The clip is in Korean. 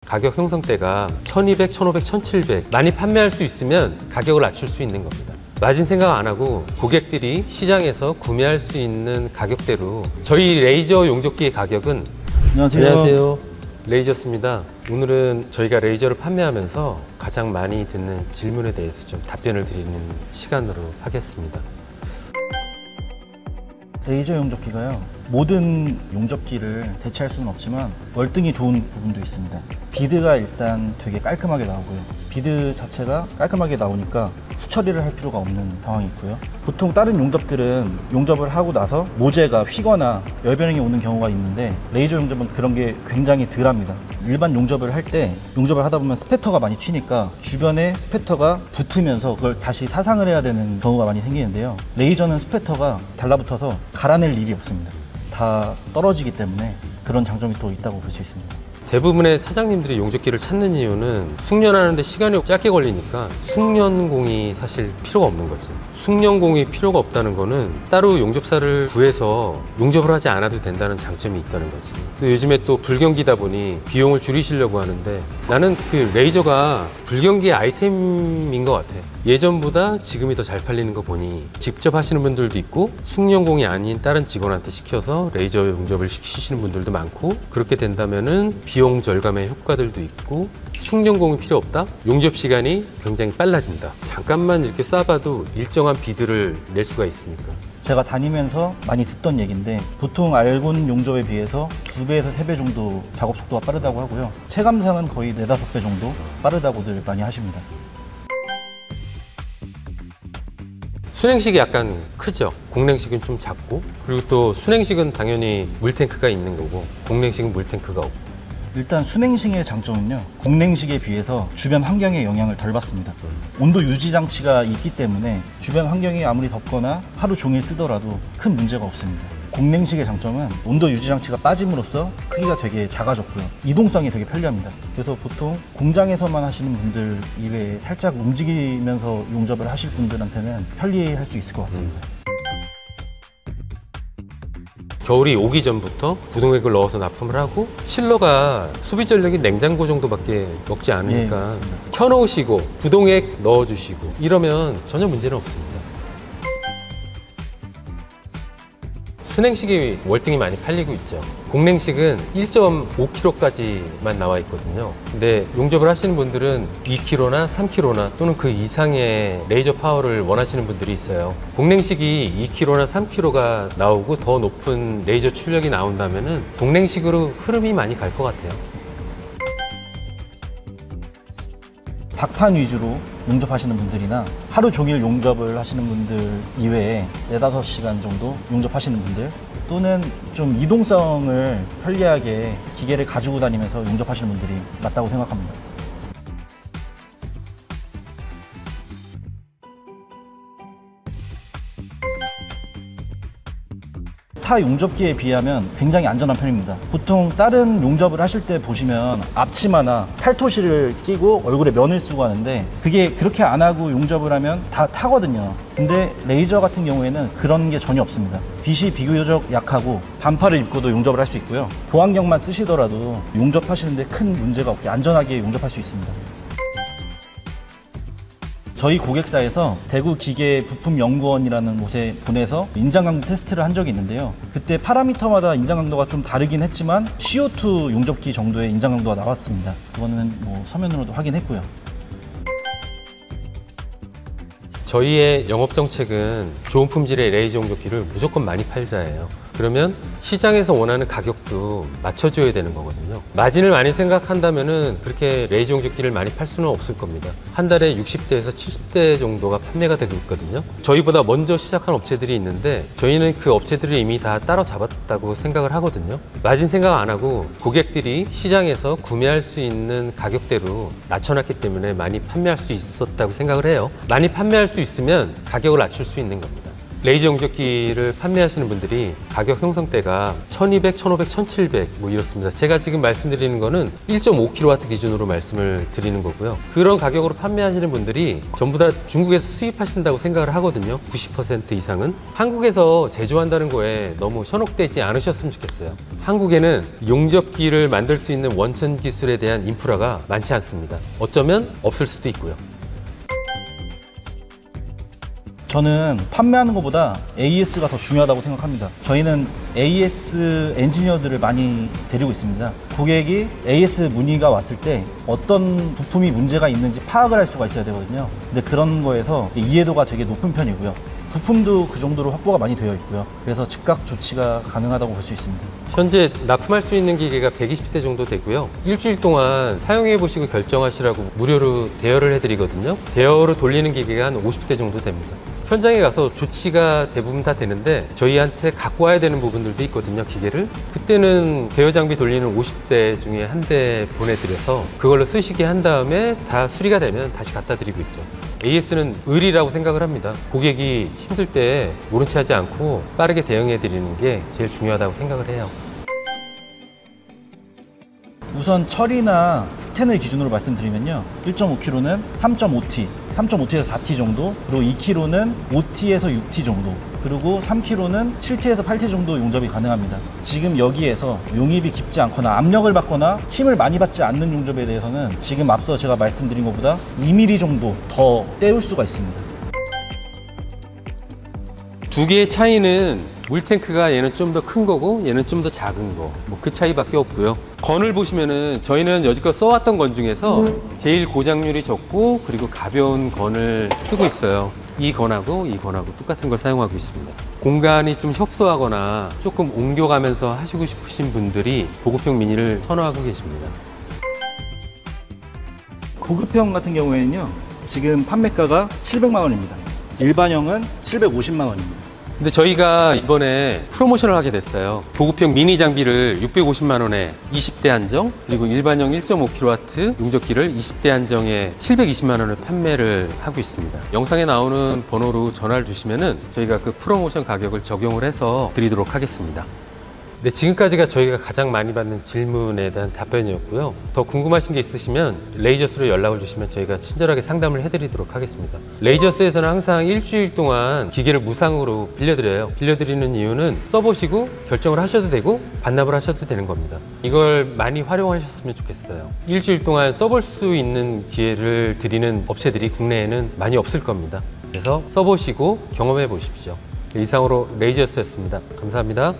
가격 형성대가 1200, 1500, 1700 많이 판매할 수 있으면 가격을 낮출 수 있는 겁니다. 마진 생각 안 하고 고객들이 시장에서 구매할 수 있는 가격대로 저희 레이저 용접기의 가격은 안녕하세요. 레이저스입니다. 오늘은 저희가 레이저를 판매하면서 가장 많이 듣는 질문에 대해서 좀 답변을 드리는 시간으로 하겠습니다. 레이저 용접기가요, 모든 용접기를 대체할 수는 없지만 월등히 좋은 부분도 있습니다. 비드가 일단 되게 깔끔하게 나오고요. 비드 자체가 깔끔하게 나오니까 후처리를 할 필요가 없는 상황이 있고요. 보통 다른 용접들은 용접을 하고 나서 모재가 휘거나 열변형이 오는 경우가 있는데 레이저 용접은 그런 게 굉장히 덜합니다. 일반 용접을 할 때 용접을 하다 보면 스패터가 많이 튀니까 주변에 스패터가 붙으면서 그걸 다시 사상을 해야 되는 경우가 많이 생기는데요. 레이저는 스패터가 달라붙어서 갈아낼 일이 없습니다. 다 떨어지기 때문에 그런 장점이 또 있다고 볼 수 있습니다. 대부분의 사장님들이 용접기를 찾는 이유는 숙련하는데 시간이 짧게 걸리니까 숙련공이 사실 필요가 없는 거지. 숙련공이 필요가 없다는 거는 따로 용접사를 구해서 용접을 하지 않아도 된다는 장점이 있다는 거지. 또 요즘에 또 불경기다 보니 비용을 줄이시려고 하는데 나는 그 레이저가 불경기의 아이템인 것 같아. 예전보다 지금이 더 잘 팔리는 거 보니 직접 하시는 분들도 있고 숙련공이 아닌 다른 직원한테 시켜서 레이저 용접을 시키시는 분들도 많고, 그렇게 된다면은 비용 절감의 효과들도 있고 숙련공이 필요 없다? 용접 시간이 굉장히 빨라진다. 잠깐만 이렇게 쏴봐도 일정한 비드를 낼 수가 있으니까. 제가 다니면서 많이 듣던 얘기인데 보통 알곤 용접에 비해서 2배에서 3배 정도 작업 속도가 빠르다고 하고요. 체감상은 거의 4, 5배 정도 빠르다고들 많이 하십니다. 순행식이 약간 크죠. 공랭식은 좀 작고, 그리고 또 순행식은 당연히 물탱크가 있는 거고 공랭식은 물탱크가 없고. 일단 순행식의 장점은요, 공냉식에 비해서 주변 환경에 영향을 덜 받습니다. 온도 유지 장치가 있기 때문에 주변 환경이 아무리 덥거나 하루 종일 쓰더라도 큰 문제가 없습니다. 공냉식의 장점은 온도 유지 장치가 빠짐으로써 크기가 되게 작아졌고요. 이동성이 되게 편리합니다. 그래서 보통 공장에서만 하시는 분들 이외에 살짝 움직이면서 용접을 하실 분들한테는 편리할 수 있을 것 같습니다. 겨울이 오기 전부터 부동액을 넣어서 납품을 하고, 칠러가 수비 전력이 냉장고 정도밖에 먹지 않으니까 켜놓으시고 부동액 넣어주시고 이러면 전혀 문제는 없습니다. 순행식이 월등히 많이 팔리고 있죠. 공냉식은 1.5kg까지만 나와 있거든요. 근데 용접을 하시는 분들은 2kg나 3kg나 또는 그 이상의 레이저 파워를 원하시는 분들이 있어요. 공냉식이 2kg나 3kg가 나오고 더 높은 레이저 출력이 나온다면은 공냉식으로 흐름이 많이 갈 것 같아요. 박판 위주로 용접하시는 분들이나 하루 종일 용접을 하시는 분들 이외에 4, 5시간 정도 용접하시는 분들, 또는 좀 이동성을 편리하게 기계를 가지고 다니면서 용접하시는 분들이 맞다고 생각합니다. 타 용접기에 비하면 굉장히 안전한 편입니다. 보통 다른 용접을 하실 때 보시면 앞치마나 팔토시를 끼고 얼굴에 면을 쓰고 하는데 그게 그렇게 안 하고 용접을 하면 다 타거든요. 근데 레이저 같은 경우에는 그런 게 전혀 없습니다. 빛이 비교적 약하고 반팔을 입고도 용접을 할 수 있고요. 보안경만 쓰시더라도 용접하시는데 큰 문제가 없게 안전하게 용접할 수 있습니다. 저희 고객사에서 대구 기계 부품 연구원이라는 곳에 보내서 인장 강도 테스트를 한 적이 있는데요. 그때 파라미터마다 인장 강도가 좀 다르긴 했지만 CO2 용접기 정도의 인장 강도가 나왔습니다. 그거는 서면으로도 확인했고요. 저희의 영업 정책은 좋은 품질의 레이저 용접기를 무조건 많이 팔자예요. 그러면 시장에서 원하는 가격도 맞춰줘야 되는 거거든요. 마진을 많이 생각한다면은 그렇게 레이저 용접기를 많이 팔 수는 없을 겁니다. 한 달에 60대에서 70대 정도가 판매가 되고 있거든요. 저희보다 먼저 시작한 업체들이 있는데 저희는 그 업체들을 이미 다 따라잡았다고 생각을 하거든요. 마진 생각 안 하고 고객들이 시장에서 구매할 수 있는 가격대로 낮춰놨기 때문에 많이 판매할 수 있었다고 생각을 해요. 많이 판매할 수 있으면 가격을 낮출 수 있는 겁니다. 레이저 용접기를 판매하시는 분들이 가격 형성대가 1200, 1500, 1700 뭐 이렇습니다. 제가 지금 말씀드리는 거는 1.5kW 기준으로 말씀을 드리는 거고요. 그런 가격으로 판매하시는 분들이 전부 다 중국에서 수입하신다고 생각을 하거든요. 90% 이상은. 한국에서 제조한다는 거에 너무 현혹되지 않으셨으면 좋겠어요. 한국에는 용접기를 만들 수 있는 원천 기술에 대한 인프라가 많지 않습니다. 어쩌면 없을 수도 있고요. 저는 판매하는 것보다 AS가 더 중요하다고 생각합니다. 저희는 AS 엔지니어들을 많이 데리고 있습니다. 고객이 AS 문의가 왔을 때 어떤 부품이 문제가 있는지 파악을 할 수가 있어야 되거든요. 근데 그런 거에서 이해도가 되게 높은 편이고요. 부품도 그 정도로 확보가 많이 되어 있고요. 그래서 즉각 조치가 가능하다고 볼 수 있습니다. 현재 납품할 수 있는 기계가 120대 정도 되고요. 일주일 동안 사용해 보시고 결정하시라고 무료로 대여를 해드리거든요. 대여로 돌리는 기계가 한 50대 정도 됩니다. 현장에 가서 조치가 대부분 다 되는데 저희한테 갖고 와야 되는 부분들도 있거든요, 기계를. 그때는 대여 장비 돌리는 50대 중에 한 대 보내드려서 그걸로 쓰시게 한 다음에 다 수리가 되면 다시 갖다 드리고 있죠. AS는 의리라고 생각을 합니다. 고객이 힘들 때 모른 체 하지 않고 빠르게 대응해 드리는 게 제일 중요하다고 생각을 해요. 우선 처리나 스텐을 기준으로 말씀드리면요. 1.5kg는 3.5T, 3.5T에서 4T 정도, 그리고 2kg는 5T에서 6T 정도, 그리고 3kg는 7T에서 8T 정도 용접이 가능합니다. 지금 여기에서 용입이 깊지 않거나 압력을 받거나 힘을 많이 받지 않는 용접에 대해서는 지금 앞서 제가 말씀드린 것보다 2mm 정도 더 때울 수가 있습니다. 두 개의 차이는 물탱크가 얘는 좀 더 큰 거고 얘는 좀 더 작은 거, 뭐 그 차이밖에 없고요. 건을 보시면은 저희는 여지껏 써왔던 건 중에서 제일 고장률이 적고 그리고 가벼운 건을 쓰고 있어요. 이 건하고 이 건하고 똑같은 걸 사용하고 있습니다. 공간이 좀 협소하거나 조금 옮겨가면서 하시고 싶으신 분들이 보급형 미니를 선호하고 계십니다. 고급형 같은 경우에는요. 지금 판매가가 700만 원입니다. 일반형은 750만 원입니다. 근데 저희가 이번에 프로모션을 하게 됐어요. 보급형 미니 장비를 650만 원에 20대 한정, 그리고 일반형 1.5kW 용접기를 20대 한정에 720만 원을 판매를 하고 있습니다. 영상에 나오는 번호로 전화를 주시면은 저희가 그 프로모션 가격을 적용을 해서 드리도록 하겠습니다. 네, 지금까지가 저희가 가장 많이 받는 질문에 대한 답변이었고요. 더 궁금하신 게 있으시면 레이저스로 연락을 주시면 저희가 친절하게 상담을 해드리도록 하겠습니다. 레이저스에서는 항상 일주일 동안 기계를 무상으로 빌려드려요. 빌려드리는 이유는 써보시고 결정을 하셔도 되고 반납을 하셔도 되는 겁니다. 이걸 많이 활용하셨으면 좋겠어요. 일주일 동안 써볼 수 있는 기회를 드리는 업체들이 국내에는 많이 없을 겁니다. 그래서 써보시고 경험해 보십시오. 이상으로 레이저스였습니다. 감사합니다.